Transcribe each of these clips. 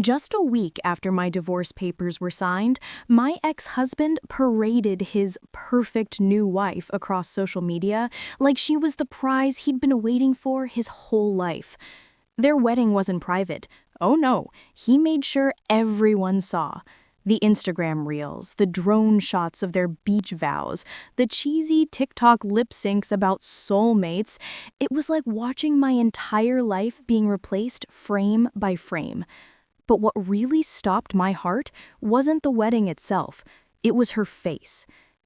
Just a week after my divorce papers were signed, my ex-husband paraded his perfect new wife across social media like she was the prize he'd been waiting for his whole life. Their wedding wasn't private. Oh no, he made sure everyone saw. The Instagram reels, the drone shots of their beach vows, the cheesy TikTok lip syncs about soulmates. It was like watching my entire life being replaced frame by frame. But what really stopped my heart wasn't the wedding itself, it was her face.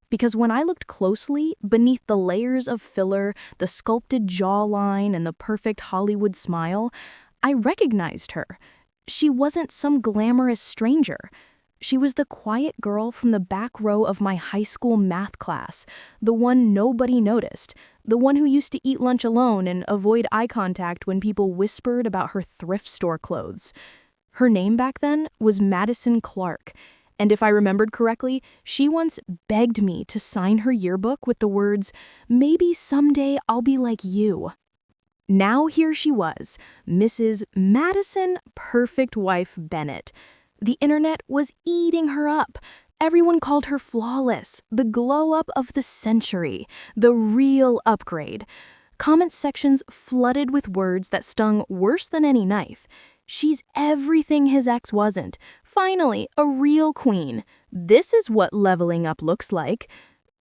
Because when I looked closely, beneath the layers of filler, the sculpted jawline, and the perfect Hollywood smile, I recognized her. She wasn't some glamorous stranger. She was the quiet girl from the back row of my high school math class, the one nobody noticed, the one who used to eat lunch alone and avoid eye contact when people whispered about her thrift store clothes. Her name back then was Madison Clark, and if I remembered correctly, she once begged me to sign her yearbook with the words, "Maybe someday I'll be like you." Now here she was, Mrs. Madison Perfect Wife Bennett. The internet was eating her up. Everyone called her flawless, the glow-up of the century, the real upgrade. Comment sections flooded with words that stung worse than any knife. She's everything his ex wasn't. Finally, a real queen. This is what leveling up looks like.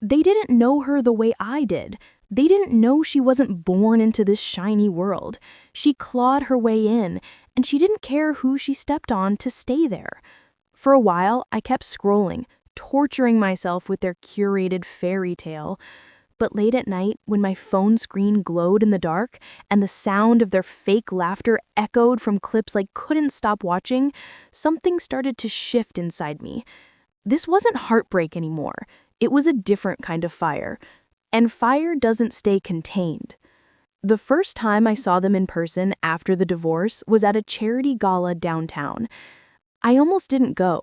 They didn't know her the way I did. They didn't know she wasn't born into this shiny world. She clawed her way in, and she didn't care who she stepped on to stay there. For a while, I kept scrolling, torturing myself with their curated fairy tale. But late at night, when my phone screen glowed in the dark and the sound of their fake laughter echoed from clips I couldn't stop watching, something started to shift inside me. This wasn't heartbreak anymore. It was a different kind of fire. And fire doesn't stay contained. The first time I saw them in person after the divorce was at a charity gala downtown. I almost didn't go.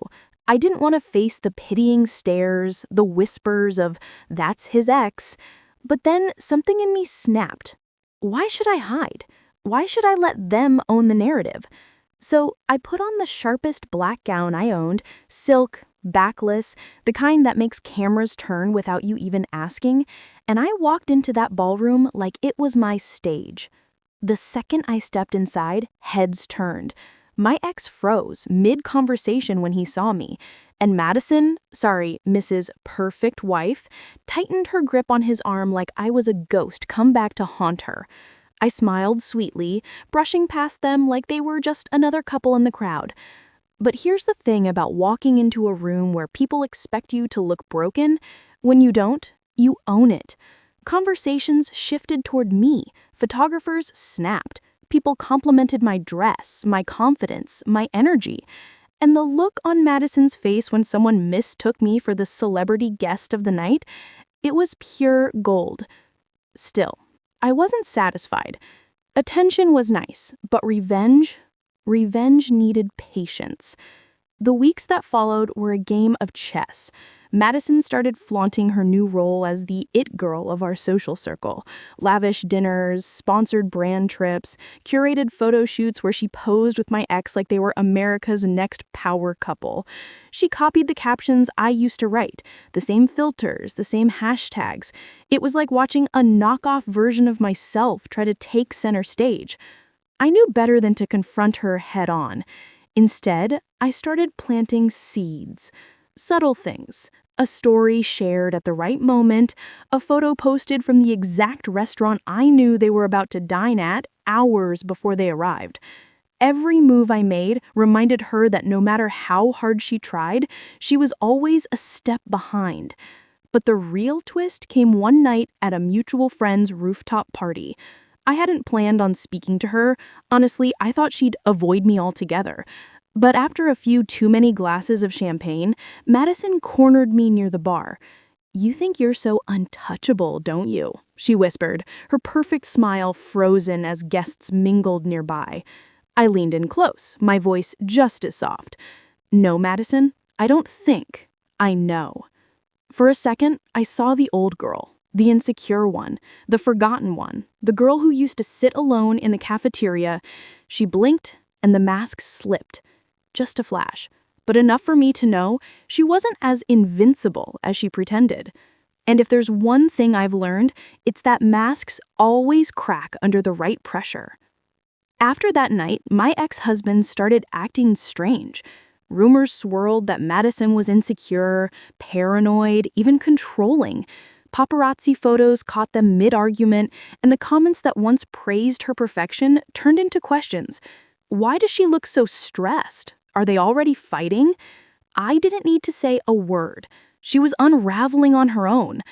I didn't want to face the pitying stares, the whispers of, "That's his ex." But then something in me snapped. Why should I hide? Why should I let them own the narrative? So I put on the sharpest black gown I owned, silk, backless, the kind that makes cameras turn without you even asking, and I walked into that ballroom like it was my stage. The second I stepped inside, heads turned. My ex froze mid-conversation when he saw me, and Mrs. Perfect Wife, tightened her grip on his arm like I was a ghost come back to haunt her. I smiled sweetly, brushing past them like they were just another couple in the crowd. But here's the thing about walking into a room where people expect you to look broken. When you don't, you own it. Conversations shifted toward me. Photographers snapped. People complimented my dress, my confidence, my energy. And the look on Madison's face when someone mistook me for the celebrity guest of the night, it was pure gold. Still, I wasn't satisfied. Attention was nice, but revenge needed patience. The weeks that followed were a game of chess. Madison started flaunting her new role as the it girl of our social circle. Lavish dinners, sponsored brand trips, curated photo shoots where she posed with my ex like they were America's next power couple. She copied the captions I used to write, the same filters, the same hashtags. It was like watching a knockoff version of myself try to take center stage. I knew better than to confront her head on. Instead, I started planting seeds. Subtle things. A story shared at the right moment, a photo posted from the exact restaurant I knew they were about to dine at hours before they arrived. Every move I made reminded her that no matter how hard she tried, she was always a step behind. But the real twist came one night at a mutual friend's rooftop party. I hadn't planned on speaking to her. Honestly, I thought she'd avoid me altogether. But after a few too many glasses of champagne, Madison cornered me near the bar. "You think you're so untouchable, don't you?" she whispered, her perfect smile frozen as guests mingled nearby. I leaned in close, my voice just as soft. "No, Madison, I don't think. I know." For a second, I saw the old girl. The insecure one, the forgotten one, the girl who used to sit alone in the cafeteria. She blinked, and the mask slipped. just a flash, but enough for me to know she wasn't as invincible as she pretended. And if there's one thing I've learned, it's that masks always crack under the right pressure. After that night, my ex-husband started acting strange. Rumors swirled that Madison was insecure, paranoid, even controlling. Paparazzi photos caught them mid-argument, and the comments that once praised her perfection turned into questions. Why does she look so stressed? Are they already fighting? I didn't need to say a word. She was unraveling on her own.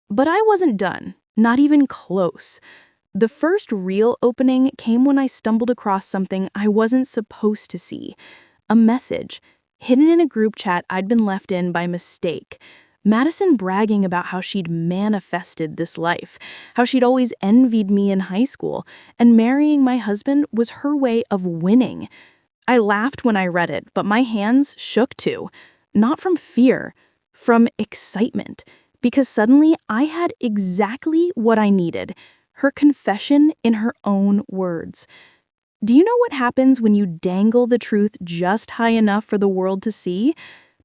But I wasn't done, not even close. The first real opening came when I stumbled across something I wasn't supposed to see. A message, hidden in a group chat I'd been left in by mistake. Madison bragging about how she'd manifested this life, how she'd always envied me in high school, and marrying my husband was her way of winning. I laughed when I read it, but my hands shook too. Not from fear, from excitement, because suddenly I had exactly what I needed. Her confession in her own words. Do you know what happens when you dangle the truth just high enough for the world to see?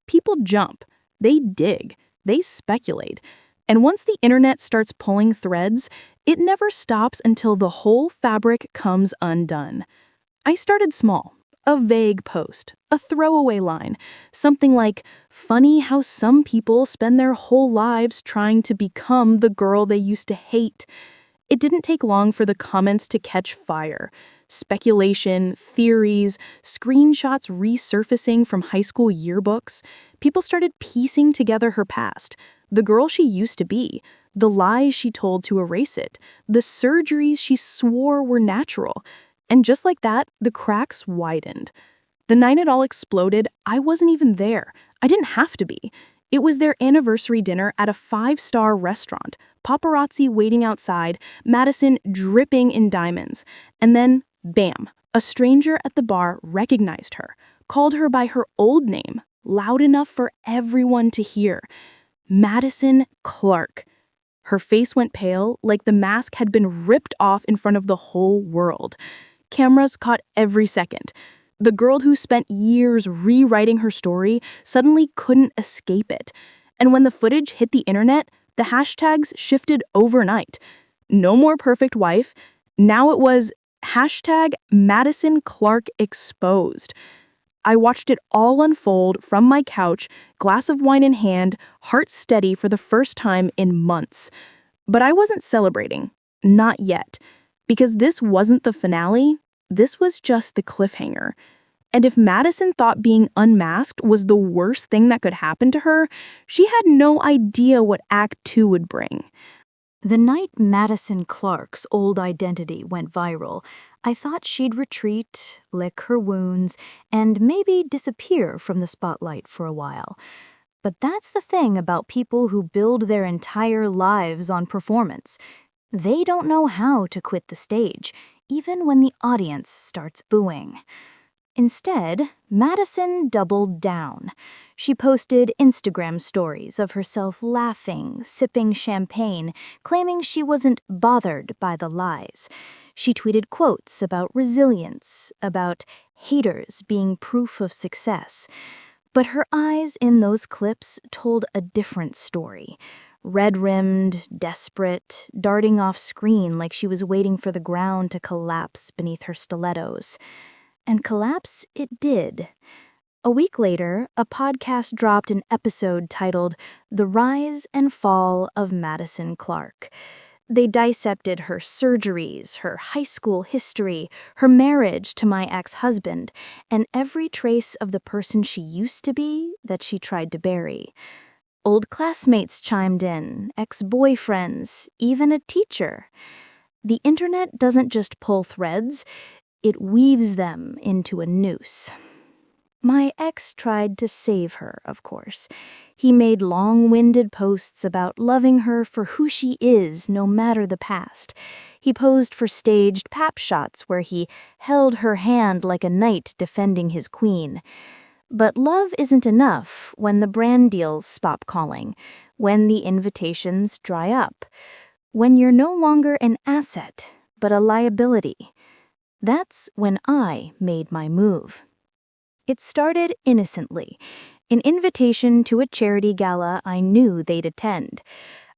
People jump, they dig, they speculate. And once the internet starts pulling threads, it never stops until the whole fabric comes undone. I started small, a vague post, a throwaway line, something like, "Funny how some people spend their whole lives trying to become the girl they used to hate." It didn't take long for the comments to catch fire. Speculation, theories, screenshots resurfacing from high school yearbooks. People started piecing together her past, the girl she used to be, the lies she told to erase it, the surgeries she swore were natural. And just like that, the cracks widened. The night it all exploded, I wasn't even there. I didn't have to be. It was their anniversary dinner at a 5-star restaurant, paparazzi waiting outside, Madison dripping in diamonds. And then, bam, a stranger at the bar recognized her, called her by her old name, loud enough for everyone to hear. Madison Clark. Her face went pale, like the mask had been ripped off in front of the whole world. Cameras caught every second. The girl who spent years rewriting her story suddenly couldn't escape it. And when the footage hit the internet, the hashtags shifted overnight. No more perfect wife. Now it was hashtag Madison Clark exposed. I watched it all unfold from my couch, glass of wine in hand, heart steady for the first time in months. But I wasn't celebrating. Not yet. Because this wasn't the finale, this was just the cliffhanger. And if Madison thought being unmasked was the worst thing that could happen to her, she had no idea what Act 2 would bring. The night Madison Clark's old identity went viral, I thought she'd retreat, lick her wounds, and maybe disappear from the spotlight for a while. But that's the thing about people who build their entire lives on performance. They don't know how to quit the stage, even when the audience starts booing. Instead, Madison doubled down. She posted Instagram stories of herself laughing, sipping champagne, claiming she wasn't bothered by the lies. She tweeted quotes about resilience, about haters being proof of success. But her eyes in those clips told a different story. Red-rimmed, desperate, darting off screen like she was waiting for the ground to collapse beneath her stilettos. And collapse it did. A week later, a podcast dropped an episode titled The Rise and Fall of Madison Clark. They dissected her surgeries, her high school history, her marriage to my ex-husband, and every trace of the person she used to be that she tried to bury. Old classmates chimed in, ex-boyfriends, even a teacher. The internet doesn't just pull threads, it weaves them into a noose. My ex tried to save her, of course. He made long-winded posts about loving her for who she is, no matter the past. He posed for staged pap shots where he held her hand like a knight defending his queen. But love isn't enough when the brand deals stop calling, when the invitations dry up, when you're no longer an asset, but a liability. That's when I made my move. It started innocently, an invitation to a charity gala I knew they'd attend.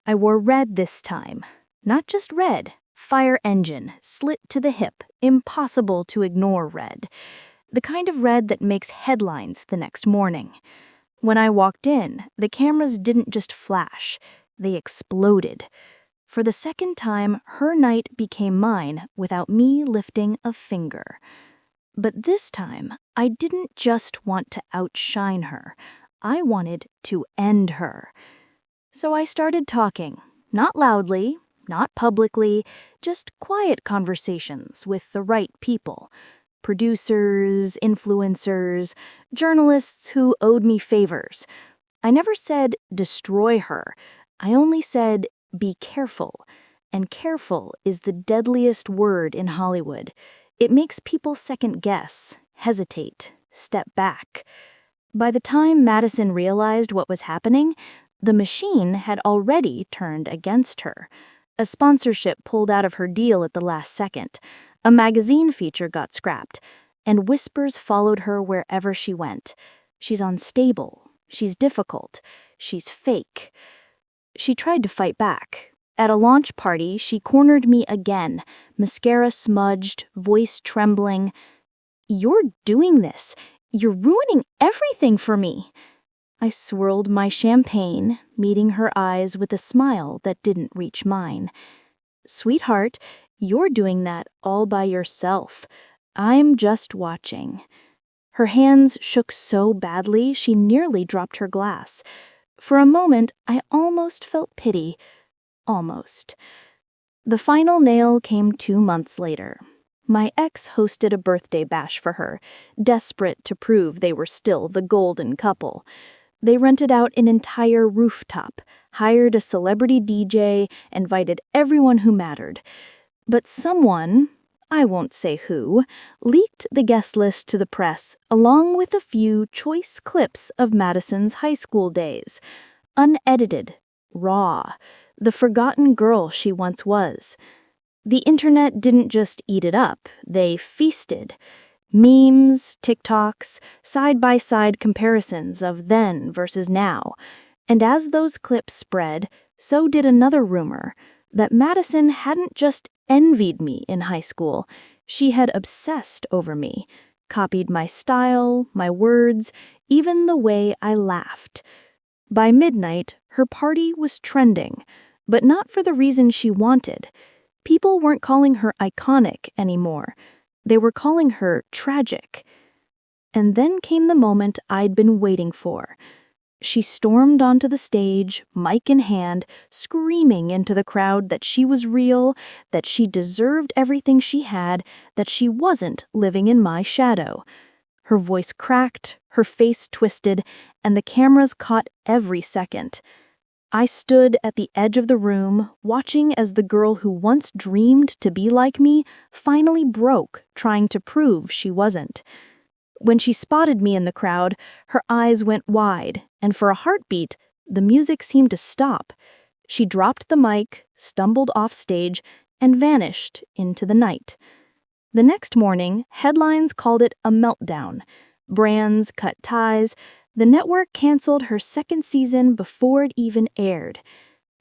I wore red this time. Not just red, fire engine, slit to the hip, impossible to ignore red. The kind of red that makes headlines the next morning. When I walked in, the cameras didn't just flash, they exploded. For the second time, her night became mine without me lifting a finger. But this time, I didn't just want to outshine her. I wanted to end her. So I started talking, not loudly, not publicly, just quiet conversations with the right people. Producers, influencers, journalists who owed me favors. I never said, destroy her. I only said, be careful. And careful is the deadliest word in Hollywood. It makes people second guess, hesitate, step back. By the time Madison realized what was happening, the machine had already turned against her. A sponsorship pulled out of her deal at the last second. A magazine feature got scrapped, and whispers followed her wherever she went. She's unstable. She's difficult. She's fake. She tried to fight back. At a launch party, she cornered me again, mascara smudged, voice trembling. "You're doing this. You're ruining everything for me." I swirled my champagne, meeting her eyes with a smile that didn't reach mine. "Sweetheart, you're doing that all by yourself. I'm just watching." Her hands shook so badly she nearly dropped her glass. For a moment, I almost felt pity. Almost. The final nail came 2 months later. My ex hosted a birthday bash for her, desperate to prove they were still the golden couple. They rented out an entire rooftop, hired a celebrity DJ, invited everyone who mattered. But someone, I won't say who, leaked the guest list to the press, along with a few choice clips of Madison's high school days. Unedited, raw, the forgotten girl she once was. The internet didn't just eat it up, they feasted. Memes, TikToks, side-by-side comparisons of then versus now. And as those clips spread, so did another rumor, that Madison hadn't just envied me in high school, she had obsessed over me, copied my style, my words, even the way I laughed. By midnight, her party was trending, but not for the reason she wanted. People weren't calling her iconic anymore. They were calling her tragic. And then came the moment I'd been waiting for. She stormed onto the stage, mic in hand, screaming into the crowd that she was real, that she deserved everything she had, that she wasn't living in my shadow. Her voice cracked, her face twisted, and the cameras caught every second. I stood at the edge of the room, watching as the girl who once dreamed to be like me finally broke, trying to prove she wasn't. When she spotted me in the crowd, her eyes went wide, and for a heartbeat, the music seemed to stop. She dropped the mic, stumbled off stage, and vanished into the night. The next morning, headlines called it a meltdown. Brands cut ties. The network canceled her second season before it even aired.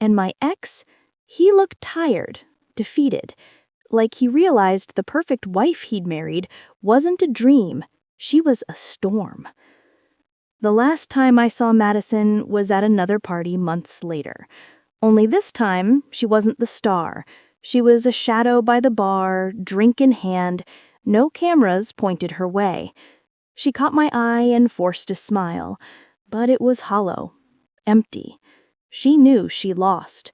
And my ex, he looked tired, defeated, like he realized the perfect wife he'd married wasn't a dream, she was a storm. The last time I saw Madison was at another party months later. Only this time, she wasn't the star. She was a shadow by the bar, drink in hand, no cameras pointed her way. She caught my eye and forced a smile, but it was hollow, empty. She knew she lost.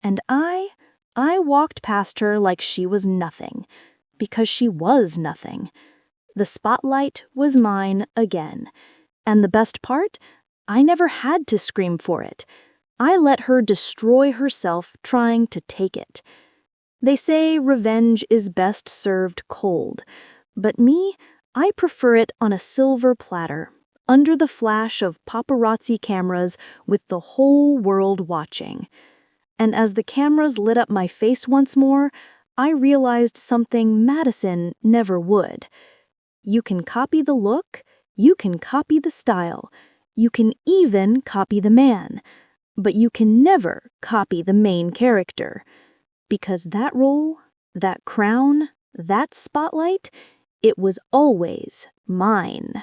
And I walked past her like she was nothing, because she was nothing. The spotlight was mine again. And the best part? I never had to scream for it. I let her destroy herself trying to take it. They say revenge is best served cold, but me, I prefer it on a silver platter, under the flash of paparazzi cameras with the whole world watching. And as the cameras lit up my face once more, I realized something Madison never would. You can copy the look, You can copy the style. You can even copy the man. But you can never copy the main character. Because that role, that crown, that spotlight, it was always mine.